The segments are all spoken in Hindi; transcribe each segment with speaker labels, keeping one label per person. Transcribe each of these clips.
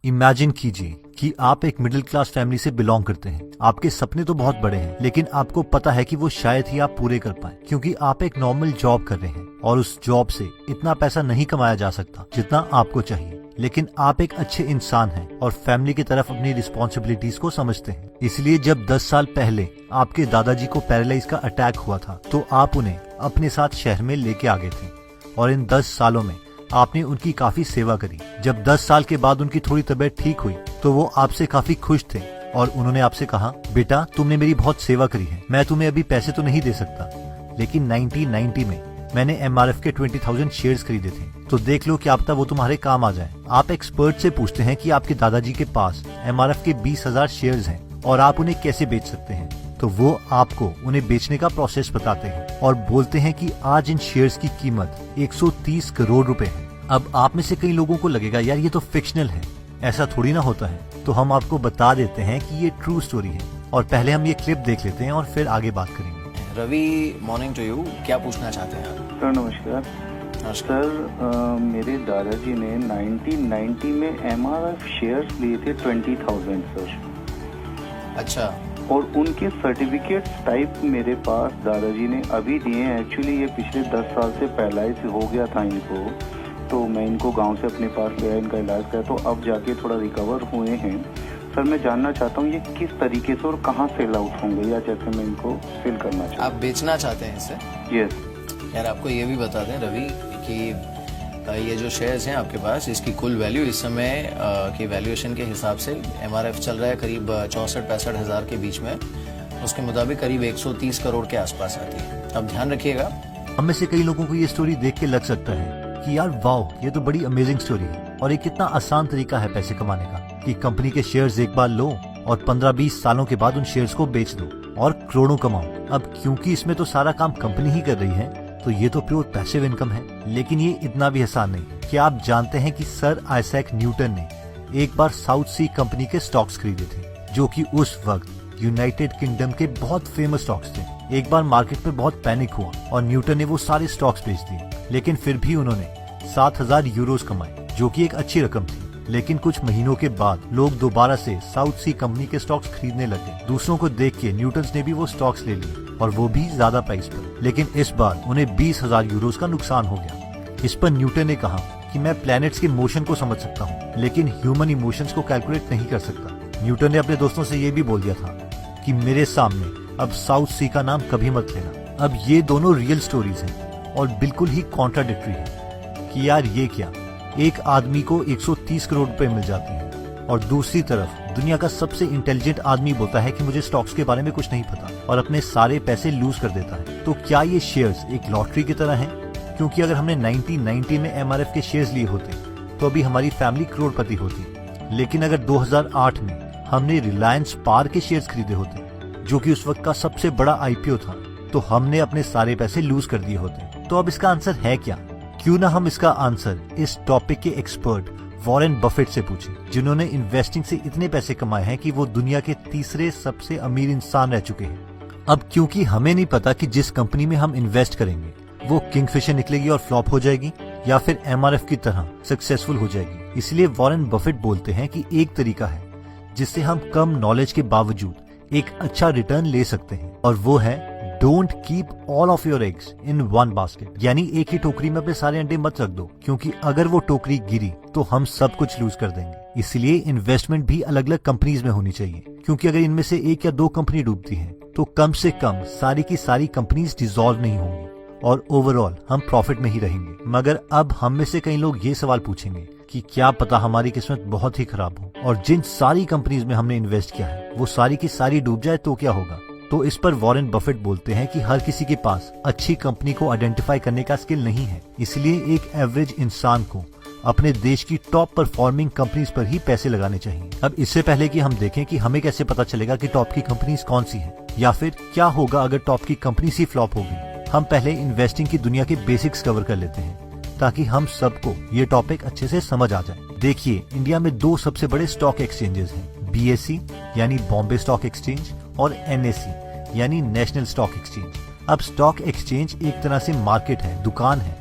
Speaker 1: इमेजिन कीजिए कि आप एक मिडिल क्लास फैमिली से बिलोंग करते हैं। आपके सपने तो बहुत बड़े हैं, लेकिन आपको पता है कि वो शायद ही आप पूरे कर पाए, क्योंकि आप एक नॉर्मल जॉब कर रहे हैं और उस जॉब से इतना पैसा नहीं कमाया जा सकता जितना आपको चाहिए। लेकिन आप एक अच्छे इंसान हैं और फैमिली की तरफ अपनी रिस्पॉन्सिबिलिटीज को समझते हैं। इसलिए जब 10 साल पहले आपके दादाजी को पैरालाइज का अटैक हुआ था, तो आप उन्हें अपने साथ शहर में लेके आ गए थे और इन 10 सालों में आपने उनकी काफी सेवा करी। जब 10 साल के बाद उनकी थोड़ी तबीयत ठीक हुई, तो वो आपसे काफी खुश थे और उन्होंने आपसे कहा, बेटा तुमने मेरी बहुत सेवा करी है, मैं तुम्हें अभी पैसे तो नहीं दे सकता, लेकिन 1990 में मैंने MRF के 20,000 शेयर्स खरीदे थे, तो देख लो क्या पता वो तुम्हारे काम आ जाए। आप एक्सपर्ट से पूछते हैं कि आपके दादाजी के पास MRF के 20,000 शेयर्स हैं और आप उन्हें कैसे बेच सकते हैं, तो वो आपको उन्हें बेचने का प्रोसेस बताते हैं और बोलते हैं कि आज इन शेयर्स की कीमत 130 करोड़ रुपए है। अब आप में से कई लोगों को लगेगा यार ये तो फिक्शनल है, ऐसा थोड़ी ना होता है। तो हम आपको बता देते हैं कि ये ट्रू स्टोरी है और पहले हम ये क्लिप देख लेते हैं और फिर आगे बात करेंगे।
Speaker 2: Ravi, morning to you. क्या पूछना चाहते हैं आप?
Speaker 3: सर नमस्कार। सर मेरे दादाजी ने 1990 में MRF शेयर्स लिए थे 20,000 सर।
Speaker 2: अच्छा।
Speaker 3: और उनके सर्टिफिकेट्स टाइप मेरे पास दादाजी ने अभी दिए हैं। एक्चुअली ये पिछले 10 साल से पैरालाइज हो गया था इनको, तो मैं इनको गांव से अपने पास ले आया, इनका इलाज किया, तो अब जाके थोड़ा रिकवर हुए हैं। सर मैं जानना चाहता हूँ ये किस तरीके से और कहाँ सेल आउट होंगे, या जैसे मैं इनको सेल करना चाहता हूँ।
Speaker 2: आप बेचना चाहते हैं इसे?
Speaker 3: यस।
Speaker 2: यार आपको ये भी बता दें रवि कि ये जो शेयर्स हैं आपके पास, इसकी कुल वैल्यू इस समय की वैल्यूएशन के हिसाब से MRF चल रहा है करीब 64-65 हजार के बीच में। उसके मुताबिक करीब 130 करोड़ के आसपास आती है। अब ध्यान रखिएगा।
Speaker 1: हम में से कई लोगों को ये स्टोरी देख के लग सकता है कि यार वाओ, ये तो बड़ी अमेजिंग स्टोरी है और ये कितना आसान तरीका है पैसे कमाने का कि कंपनी के शेयर्स एक बार लो और 15-20 सालों के बाद उन शेयर्स को बेच दो और करोड़ों कमाओ। अब क्योंकि इसमें तो सारा काम कंपनी ही कर रही है, तो ये तो प्योर पैसिव इनकम है। लेकिन ये इतना भी आसान नहीं। क्या आप जानते हैं कि सर आइजैक न्यूटन ने एक बार साउथ सी कंपनी के स्टॉक्स खरीदे थे, जो कि उस वक्त यूनाइटेड किंगडम के बहुत फेमस स्टॉक्स थे। एक बार मार्केट में बहुत पैनिक हुआ और न्यूटन ने वो सारे स्टॉक्स बेच दिए, लेकिन फिर भी उन्होंने 7,000 यूरोज कमाए, जो कि एक अच्छी रकम थी। लेकिन कुछ महीनों के बाद लोग दोबारा से साउथ सी कंपनी के स्टॉक्स खरीदने लगे। दूसरों को देख के न्यूटन्स ने भी वो स्टॉक्स ले लिए और वो भी ज्यादा प्राइस पर। लेकिन इस बार उन्हें 20,000 यूरोज का नुकसान हो गया। इस पर न्यूटन ने कहा कि मैं प्लैनेट्स के मोशन को समझ सकता हूँ, लेकिन ह्यूमन इमोशंस को कैलकुलेट नहीं कर सकता। न्यूटन ने अपने दोस्तों से ये भी बोल दिया था कि मेरे सामने अब साउथ सी का नाम कभी मत लेना। अब ये दोनों रियल स्टोरीज हैं और बिल्कुल ही कॉन्ट्राडिक्टरी है कि यार ये क्या, एक आदमी को 130 करोड़ रुपए मिल जाते हैं और दूसरी तरफ दुनिया का सबसे इंटेलिजेंट आदमी बोलता है कि मुझे स्टॉक्स के बारे में कुछ नहीं पता और अपने सारे पैसे लूज कर देता है। तो क्या ये शेयर्स एक लॉटरी की तरह हैं? क्योंकि अगर हमने 1990 में MRF के शेयर्स लिए होते तो अभी हमारी फैमिली करोड़पति होती। लेकिन अगर 2008 में हमने रिलायंस पार के शेयर्स खरीदे होते, जो कि उस वक्त का सबसे बड़ा IPO था, तो हमने अपने सारे पैसे लूज कर दिए होते। तो अब इसका आंसर है क्या? क्यों ना हम इसका आंसर इस टॉपिक के एक्सपर्ट वॉरेन बफेट से पूछें, जिन्होंने इन्वेस्टिंग से इतने पैसे कमाए हैं कि वो दुनिया के तीसरे सबसे अमीर इंसान रह चुके हैं। अब क्योंकि हमें नहीं पता कि जिस कंपनी में हम इन्वेस्ट करेंगे वो किंगफिशर निकलेगी और फ्लॉप हो जाएगी या फिर MRF की तरह सक्सेसफुल हो जाएगी, इसलिए वॉरेन बफेट बोलते हैं कि एक तरीका है जिससे हम कम नॉलेज के बावजूद एक अच्छा रिटर्न ले सकते हैं, और वो है don't keep all of your eggs in one basket. यानी एक ही टोकरी में अपने सारे अंडे मत रख दो, क्योंकि अगर वो टोकरी गिरी तो हम सब कुछ लूज कर देंगे। इसलिए इन्वेस्टमेंट भी अलग अलग कंपनीज में होनी चाहिए, क्योंकि अगर इनमें से एक या दो कंपनी डूबती है तो कम से कम सारी की सारी कंपनीज डिसॉल्व नहीं होंगी और ओवरऑल हम प्रॉफिट में ही रहेंगे। मगर अब हम में से कई लोग ये सवाल पूछेंगे कि क्या पता हमारी किस्मत बहुत ही खराब हो और जिन सारी कंपनीज में हमने इन्वेस्ट किया है वो सारी की सारी डूब जाए तो क्या होगा? तो इस पर वॉरेन बफेट बोलते हैं कि हर किसी के पास अच्छी कंपनी को आइडेंटिफाई करने का स्किल नहीं है, इसलिए एक एवरेज इंसान को अपने देश की टॉप परफॉर्मिंग कंपनीज पर ही पैसे लगाने चाहिए। अब इससे पहले कि हम देखें कि हमें कैसे पता चलेगा कि टॉप की कंपनीज कौन सी हैं, या फिर क्या होगा अगर टॉप की कंपनी ही फ्लॉप होगी, हम पहले इन्वेस्टिंग की दुनिया के बेसिक्स कवर कर लेते हैं ताकि हम सबको ये टॉपिक अच्छे से समझ आ जाए। देखिए, इंडिया में 2 सबसे बड़े स्टॉक एक्सचेंजेस हैं, BSE यानी बॉम्बे स्टॉक एक्सचेंज और NSE यानी नेशनल स्टॉक एक्सचेंज। अब स्टॉक एक्सचेंज एक तरह से मार्केट है, दुकान है,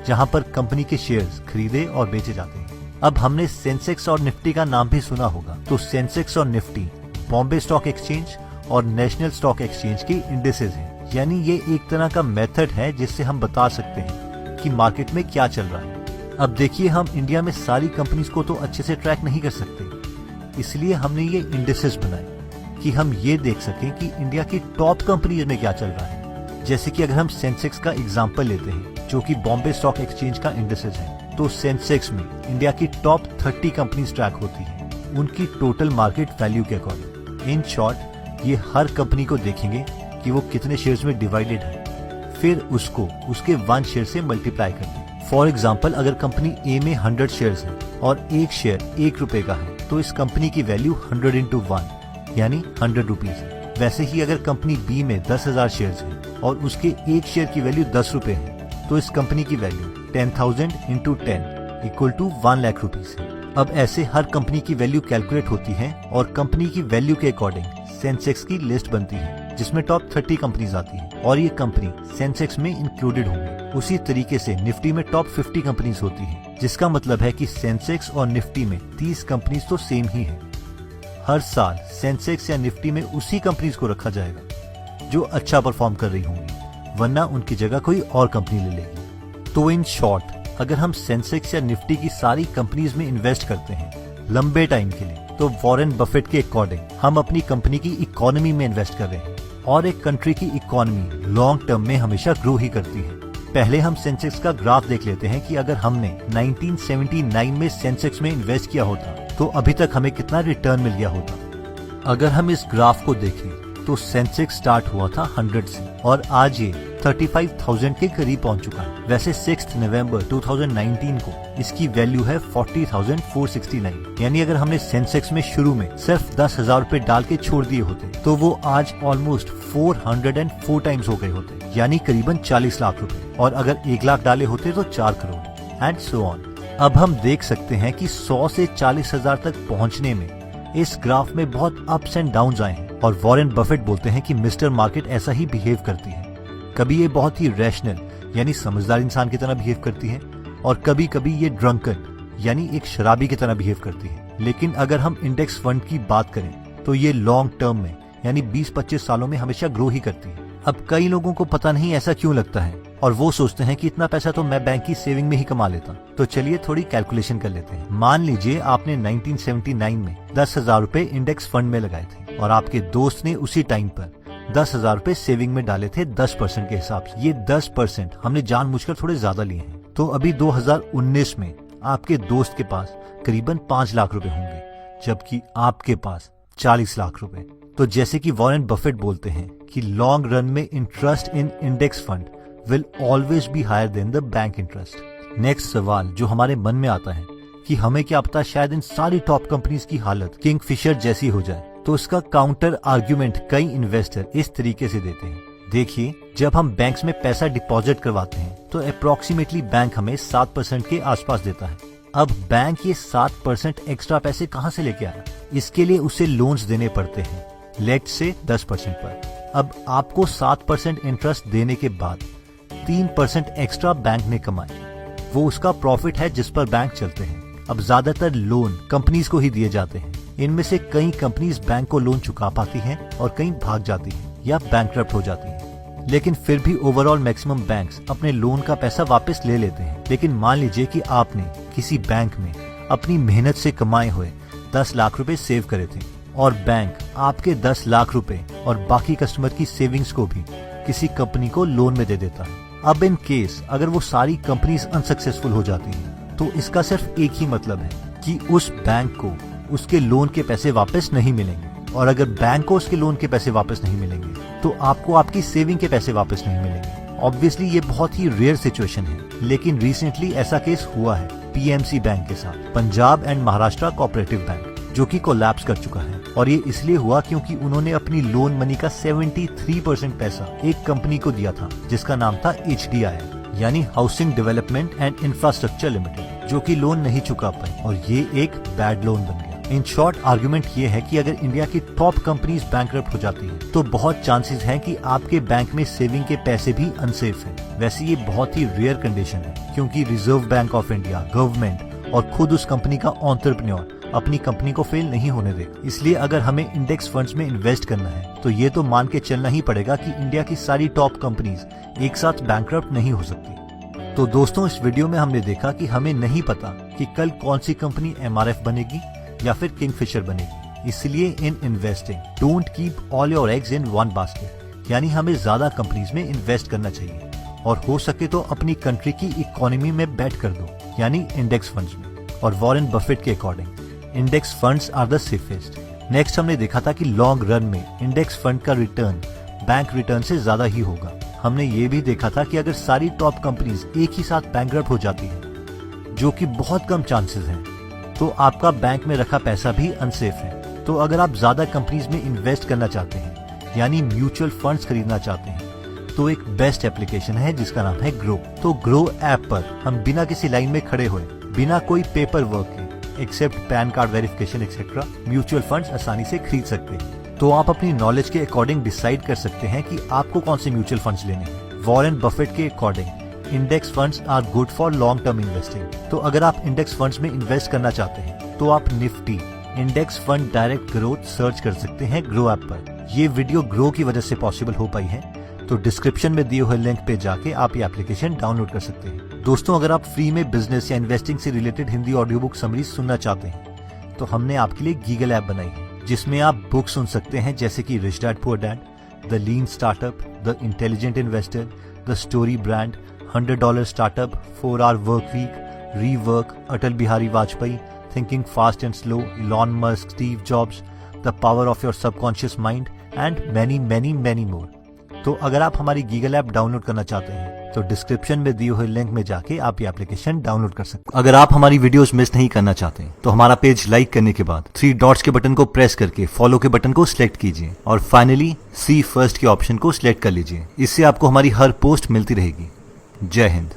Speaker 1: जहां पर कंपनी के शेयर्स खरीदे और बेचे जाते हैं। अब हमने सेंसेक्स और निफ्टी का नाम भी सुना होगा। तो सेंसेक्स और निफ्टी बॉम्बे स्टॉक एक्सचेंज और नेशनल स्टॉक एक्सचेंज की इंडेक्सेस हैं। यानी ये एक तरह का मेथड है जिससे हम बता सकते हैं कि मार्केट में क्या चल रहा है। अब देखिए, हम इंडिया में सारी कंपनीज को तो अच्छे से ट्रैक नहीं कर सकते, इसलिए हमने ये इंडेक्सेस बनाए कि हम ये देख सकें कि इंडिया की टॉप कंपनीज में क्या चल रहा है। जैसे कि अगर हम सेंसेक्स का एग्जांपल लेते हैं जो कि बॉम्बे स्टॉक एक्सचेंज का इंडेक्सेस है, तो सेंसेक्स में इंडिया की टॉप 30 कंपनीज ट्रैक होती है उनकी टोटल मार्केट वैल्यू के अकॉर्डिंग। इन शॉर्ट, ये हर कंपनी को देखेंगे कि वो कितने शेयर्स में डिवाइडेड है, फिर उसको उसके 1 शेयर से मल्टीप्लाई कर दें। फॉर एग्जाम्पल, अगर कंपनी ए में 100 शेयर्स है और एक शेयर 1 रुपए का है, तो इस कंपनी की वैल्यू 100 into 1 यानी 100 रुपीज है। वैसे ही अगर कंपनी बी में 10,000 शेयर्स है और उसके एक शेयर की वैल्यू 10 रुपए है, तो इस कंपनी की value 10,000 into 10 equal to 1 lakh rupees है। अब ऐसे हर कंपनी की वैल्यू कैलकुलेट होती है और कंपनी की वैल्यू के अकॉर्डिंग सेंसेक्स की लिस्ट बनती है जिसमें टॉप 30 कंपनीज आती हैं और ये कंपनी सेंसेक्स में इंक्लूडेड होंगी। उसी तरीके से निफ्टी में टॉप 50 कंपनीज होती हैं, जिसका मतलब है कि सेंसेक्स और निफ्टी में 30 कंपनीज तो सेम ही है। हर साल सेंसेक्स या निफ्टी में उसी कंपनीज को रखा जाएगा जो अच्छा परफॉर्म कर रही होंगी, वरना उनकी जगह कोई और कंपनी ले लेगी। तो इन शॉर्ट, अगर हम सेंसेक्स या निफ्टी की सारी कंपनीज में इन्वेस्ट करते हैं लंबे टाइम के लिए, तो वॉरेन बफेट के अकॉर्डिंग हम अपनी कंपनी की इकोनॉमी में इन्वेस्ट कर रहे हैं और एक कंट्री की इकोनॉमी लॉन्ग टर्म में हमेशा ग्रो ही करती है। पहले हम सेंसेक्स का ग्राफ देख लेते हैं कि अगर हमने 1979 में सेंसेक्स में इन्वेस्ट किया होता तो अभी तक हमें कितना रिटर्न मिल गया होता। अगर हम इस ग्राफ को देखें तो सेंसेक्स स्टार्ट हुआ था 100 से और आज ये 35,000 के करीब पहुंच चुका है। वैसे 6 नवंबर 2019 को इसकी वैल्यू है 40,469। यानी अगर हमने सेंसेक्स में शुरू में सिर्फ 10,000 रुपए डाल के छोड़ दिए होते तो वो आज ऑलमोस्ट 404 टाइम्स हो गए होते, यानी करीबन 40 लाख रुपए। और अगर 1 लाख डाले होते तो 4 करोड़ एंड सो ऑन। अब हम देख सकते हैं कि 100 से 40,000 तक पहुंचने में इस ग्राफ में बहुत अप्स एंड डाउन्स आए हैं और वॉरेन बफेट बोलते हैं कि मिस्टर मार्केट ऐसा ही बिहेव करती है। कभी ये बहुत ही रैशनल यानी समझदार इंसान की तरह बिहेव करती है और कभी कभी ये ड्रंकन यानी एक शराबी की तरह बिहेव करती है। लेकिन अगर हम इंडेक्स फंड की बात करें तो ये लॉन्ग टर्म में यानी 20-25 सालों में हमेशा ग्रो ही करती है। अब कई लोगों को पता नहीं ऐसा क्यों लगता है और वो सोचते हैं कि इतना पैसा तो मैं बैंक की सेविंग में ही कमा लेता। तो चलिए थोड़ी कैलकुलेशन कर लेते हैं। मान लीजिए आपने 1979 में 10,000 रुपए इंडेक्स फंड में लगाए थे और आपके दोस्त ने उसी टाइम पर 10,000 रुपए सेविंग में डाले थे 10% के हिसाब से। ये 10% हमने जानबूझकर थोड़े ज्यादा लिए हैं। तो अभी 2019 में आपके दोस्त के पास करीबन 5 लाख रुपए होंगे, जबकि आपके पास 40 लाख रुपए। तो जैसे कि वॉरेन बफेट बोलते हैं कि लॉन्ग रन में interest in index fund will always be higher than the bank interest. Next सवाल जो हमारे मन में आता है कि हमें क्या पता शायद इन सारी टॉप कंपनीज की हालत किंगफिशर जैसी हो जाए। तो इसका काउंटर आर्ग्यूमेंट कई इन्वेस्टर इस तरीके से देते हैं। देखिए, जब हम बैंक्स में पैसा डिपॉजिट करवाते हैं तो अप्रोक्सीमेटली बैंक हमें 7% के आसपास देता है। अब बैंक ये 7% एक्स्ट्रा पैसे कहाँ से लेके आया? इसके लिए उसे लोन्स देने पड़ते हैं, लेट से 10% पर। अब आपको 7% इंटरेस्ट देने के बाद 3% एक्स्ट्रा बैंक ने कमाए, वो उसका प्रॉफिट है जिस पर बैंक चलते हैं। अब ज्यादातर लोन कंपनीज को ही दिए जाते हैं। इनमें से कई कंपनीज बैंक को लोन चुका पाती हैं और कई भाग जाती हैं या बैंकरप्ट हो जाती हैं। लेकिन फिर भी ओवरऑल मैक्सिमम बैंक्स अपने लोन का पैसा वापस ले लेते हैं। लेकिन मान लीजिए कि आपने किसी बैंक में अपनी मेहनत से कमाए हुए 10 लाख रुपए सेव करे थे और बैंक आपके 10 लाख रुपए और बाकी कस्टमर की सेविंग्स को भी किसी कंपनी को लोन में दे देता है। अब इन केस अगर वो सारी कंपनीज अनसक्सेसफुल हो जाती हैं तो इसका सिर्फ एक ही मतलब है कि उस बैंक को उसके लोन के पैसे वापस नहीं मिलेंगे, और अगर बैंक को उसके लोन के पैसे वापस नहीं मिलेंगे तो आपको आपकी सेविंग के पैसे वापस नहीं मिलेंगे। ऑब्वियसली ये बहुत ही रेयर सिचुएशन है, लेकिन रिसेंटली ऐसा केस हुआ है पीएमसी बैंक के साथ, Punjab and Maharashtra cooperative bank, जो कि कोलैप्स कर चुका है। और ये इसलिए हुआ क्योंकि उन्होंने अपनी लोन मनी का 73% पैसा एक कंपनी को दिया था जिसका नाम था HDI यानी housing development and infrastructure limited, जो कि लोन नहीं चुका पाई और ये एक बैड लोन बन गया। इन शॉर्ट आर्गुमेंट ये है कि अगर इंडिया की टॉप कंपनीज बैंकरप्ट हो जाती है तो बहुत चांसेस हैं कि आपके बैंक में सेविंग के पैसे भी अनसेफ हैं। वैसे ये बहुत ही रेयर कंडीशन है क्योंकि reserve bank of India, government और खुद उस कंपनी का एंटरप्रेन्योर अपनी कंपनी को फेल नहीं होने देगा। इसलिए अगर हमें इंडेक्स फंड्स में इन्वेस्ट करना है तो ये तो मान के चलना ही पड़ेगा कि इंडिया की सारी टॉप कंपनीज एक साथ बैंकरप्ट नहीं हो सकती। तो दोस्तों, इस वीडियो में हमने देखा कि हमें नहीं पता कि कल कौन सी कंपनी MRF बनेगी या फिर किंगफिशर बनेगी। इसलिए in investing don't keep all your eggs in one basket, यानी हमें ज्यादा कंपनीज में इन्वेस्ट करना चाहिए और हो सके तो अपनी कंट्री की इकोनॉमी में बेट कर दो, यानी इंडेक्स फंड्स में। और वॉरेन बफेट के according index funds are the safest. Next हमने देखा था कि लॉन्ग रन में इंडेक्स फंड का रिटर्न बैंक रिटर्न से ज्यादा ही होगा। हमने ये भी देखा था कि अगर सारी टॉप कंपनीज एक ही साथ बैंकरप्ट हो जाती हैं, जो कि बहुत कम चांसेस हैं, तो आपका बैंक में रखा पैसा भी अनसेफ है। तो अगर आप ज्यादा कंपनीज में इन्वेस्ट करना चाहते हैं, यानी म्यूचुअल फंड्स खरीदना चाहते हैं, तो एक बेस्ट एप्लीकेशन है जिसका नाम है ग्रो। तो ग्रो ऐप पर हम बिना किसी लाइन में खड़े हुए, बिना कोई पेपर वर्क के, except pan card verification etcetera, mutual funds आसानी से खरीद सकते हैं। तो आप अपनी नॉलेज के अकॉर्डिंग डिसाइड कर सकते हैं कि आपको कौन से म्यूचुअल फंड्स लेने हैं। वॉरेन बफेट के according index funds are good for long term investing. तो अगर आप इंडेक्स फंड्स में इन्वेस्ट करना चाहते हैं तो आप Nifty index fund direct growth search कर सकते हैं ग्रो ऐप पर। ये वीडियो ग्रो की वजह से पॉसिबल हो पाई है, तो डिस्क्रिप्शन में दिए हुए लिंक पे जाके आप ये एप्लीकेशन डाउनलोड कर सकते हैं। दोस्तों, अगर आप फ्री में बिजनेस या इन्वेस्टिंग से related Hindi audio book summaries सुनना चाहते हैं तो हमने आपके लिए गीगल ऐप बनाई है, जिसमें आप बुक सुन सकते हैं जैसे कि rich dad poor dad, the lean startup, the intelligent investor, the story brand, $100 startup, 4 hour work week, rework, Atal Bihari Vajpayee, thinking fast and slow, Elon Musk, Steve Jobs, the power of your subconscious mind and many many many more. तो अगर आप हमारी गीगल ऐप डाउनलोड करना चाहते हैं तो डिस्क्रिप्शन में दिए हुए लिंक में जाके आप ये एप्लीकेशन डाउनलोड कर सकते हैं। अगर आप हमारी वीडियोस मिस नहीं करना चाहते तो हमारा पेज लाइक करने के बाद 3 डॉट्स के बटन को प्रेस करके फॉलो के बटन को सिलेक्ट कीजिए और फाइनली सी फर्स्ट के ऑप्शन को सिलेक्ट कर लीजिए। इससे आपको हमारी हर पोस्ट मिलती रहेगी। जय हिंद।